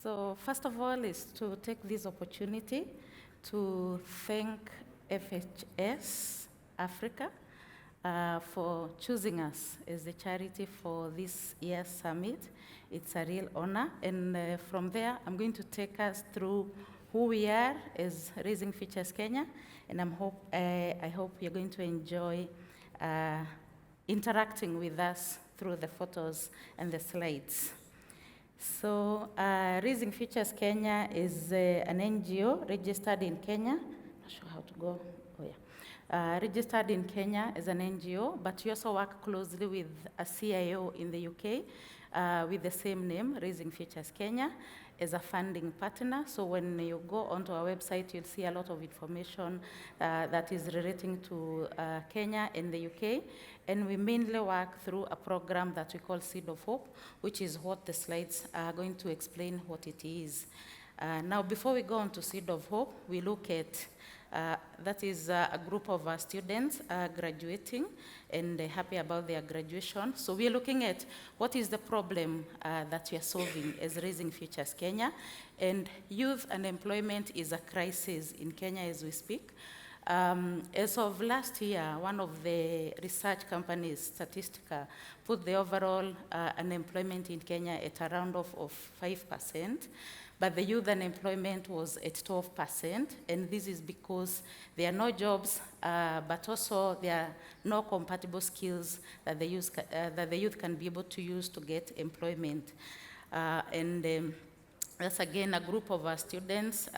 So first of all is to take this opportunity to thank FHS Africa for choosing us as the charity for this year's summit. It's a real honor, and from there I'm going to take us through who we are as Raising Futures Kenya, and I hope you're going to enjoy interacting with us through the photos and the slides. So, Raising Futures Kenya is an NGO registered in Kenya. Not sure how to go. Oh, yeah. Registered in Kenya as an NGO, but we also work closely with a CIO in the UK with the same name, Raising Futures Kenya, as a funding partner. So when you go onto our website, you'll see a lot of information that is relating to Kenya and the UK. And we mainly work through a program that we call Seed of Hope, which is what the slides are going to explain what it is. Now, before we go on to Seed of Hope, we look at that is a group of students graduating and happy about their graduation. So we are looking at what is the problem that we are solving as Raising Futures Kenya. And youth unemployment is a crisis in Kenya as we speak. As of last year, one of the research companies, Statistica, put the overall unemployment in Kenya at around of 5%, but the youth unemployment was at 12%, and this is because there are no jobs, but also there are no compatible skills that the youth can be able to use to get employment. That's again a group of students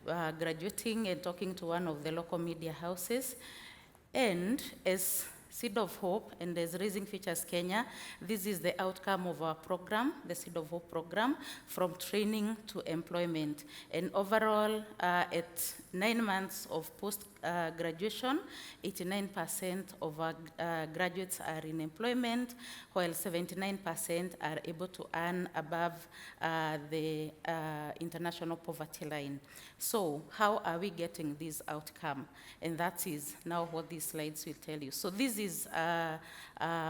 graduating and talking to one of the local media houses. And as Seed of Hope and as Raising Futures Kenya, this is the outcome of our program, the Seed of Hope program, from training to employment. And overall, at 9 months of post-graduation, 89% of our graduates are in employment, while 79% are able to earn above the international poverty line. So how are we getting this outcome? And that is now what these slides will tell you. So this is a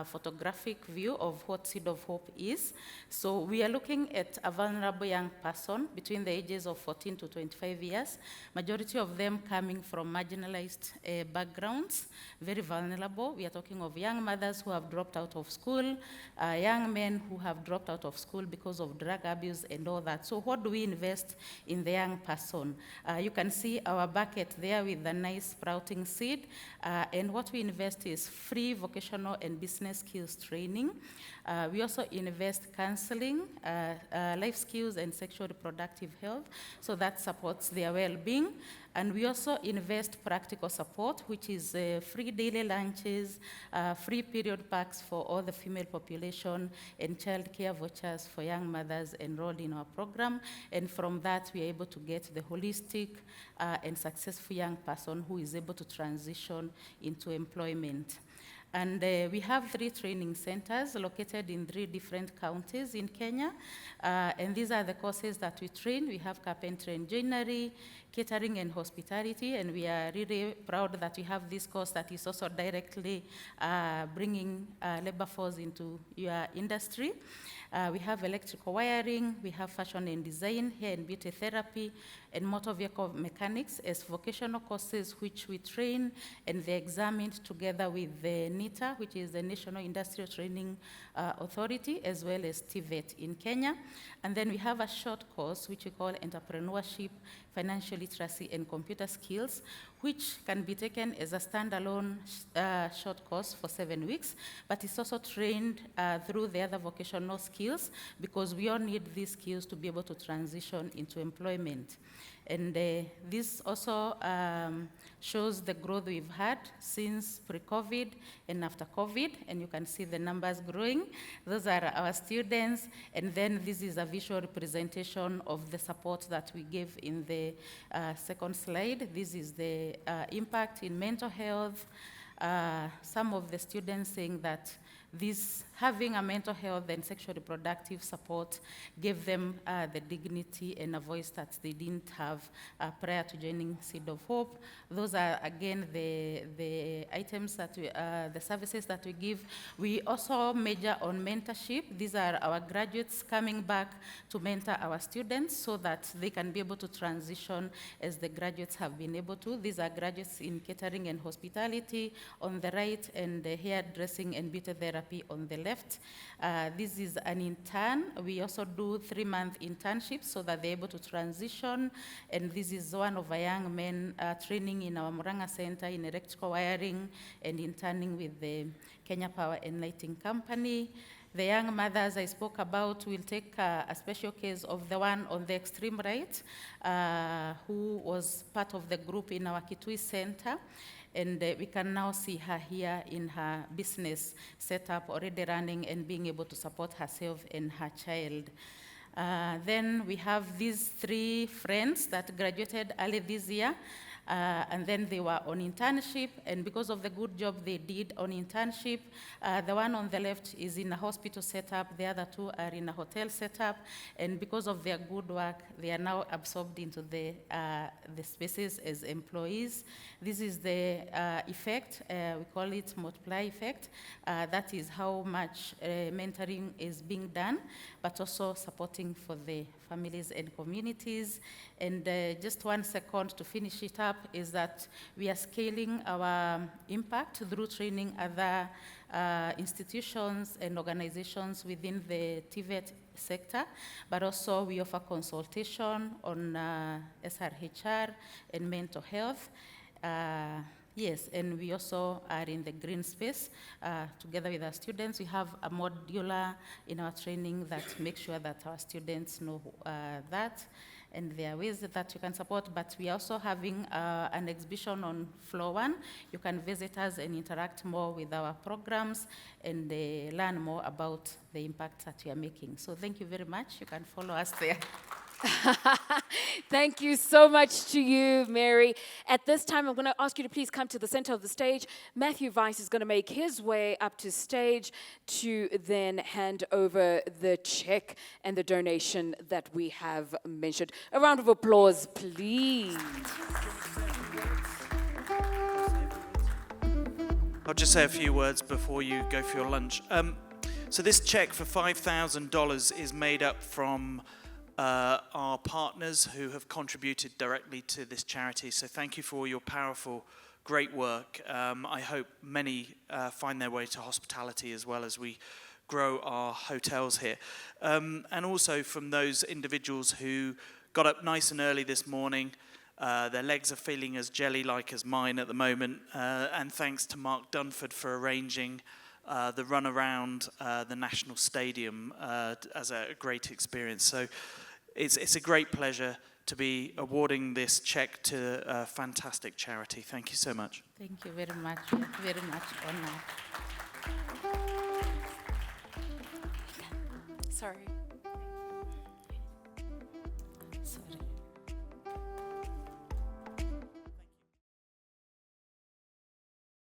photographic view of what Seed of Hope is. So we are looking at a vulnerable young person between the ages of 14 to 25 years, majority of them coming from marginalized backgrounds, very vulnerable. We are talking of young mothers who have dropped out of school, young men who have dropped out of school because of drug abuse and all that. So what do we invest in the young person? You can see our bucket there with the nice sprouting seed, and what we invest is free vocational and business skills training. We also invest counseling, life skills, and sexual reproductive health, so that supports their well-being. And we also invest practical support, which is free daily lunches, free period packs for all the female population, and child care vouchers for young mothers enrolled in our program. And from that, we are able to get the holistic and successful young person who is able to transition into employment. And we have 3 training centers located in 3 different counties in Kenya. And these are the courses that we train. We have carpentry and joinery, catering and hospitality, and we are really proud that we have this course that is also directly bringing labor force into your industry. We have electrical wiring, we have fashion and design, hair and beauty therapy, and motor vehicle mechanics as vocational courses which we train and they're examined together with the NITA, which is the National Industrial Training Authority, as well as TVET in Kenya. And then we have a short course which we call entrepreneurship, financial literacy, and computer skills, which can be taken as a standalone short course for 7 weeks, but it's also trained through the other vocational skills because we all need these skills to be able to transition into employment. And this also shows the growth we've had since pre-COVID and after COVID, and you can see the numbers growing. Those are our students, and then this is a visual representation of the support that we give in the second slide. This is the impact in mental health. Some of the students saying that this having a mental health and sexual reproductive support gave them the dignity and a voice that they didn't have prior to joining Seed of Hope. Those are, again, the items that we, the services that we give. We also major on mentorship. These are our graduates coming back to mentor our students so that they can be able to transition as the graduates have been able to. These are graduates in catering and hospitality on the right, and hairdressing and beauty therapy on the left. This is an intern. We also do 3-month internships so that they're able to transition. And this is one of our young men training in our Muranga Center in electrical wiring and interning with the Kenya Power and Lighting Company. The young mothers I spoke about will take a special case of the one on the extreme right, who was part of the group in our Kitui Center. And we can now see her here in her business setup, already running and being able to support herself and her child. Then we have these 3 friends that graduated early this year. And then they were on internship, and because of the good job they did on internship, the one on the left is in a hospital setup, the other 2 are in a hotel setup, and because of their good work, they are now absorbed into the spaces as employees. This is the effect, we call it multiply effect. That is how much mentoring is being done, but also supporting for the families and communities. And just 1 second to finish it up is that we are scaling our impact through training other institutions and organizations within the TVET sector, but also we offer consultation on SRHR and mental health. Yes, and we also are in the green space. Together with our students, we have a modular in our training that makes sure that our students know that, and there are ways that you can support, but we are also having an exhibition on floor 1. You can visit us and interact more with our programs and learn more about the impact that we are making. So thank you very much. You can follow us there. Thank you so much to you, Mary. At this time, I'm going to ask you to please come to the center of the stage. Matthew Weiss is going to make his way up to stage to then hand over the check and the donation that we have mentioned. A round of applause, please. I'll just say a few words before you go for your lunch. So this check for $5,000 is made up from our partners who have contributed directly to this charity. So thank you for all your powerful, great work. I hope many find their way to hospitality as well as we grow our hotels here. And also from those individuals who got up nice and early this morning. Their legs are feeling as jelly-like as mine at the moment. And thanks to Mark Dunford for arranging the run around the National Stadium as a great experience. So it's a great pleasure to be awarding this check to a fantastic charity. Thank you so much. Thank you very much. Very much honored. Sorry.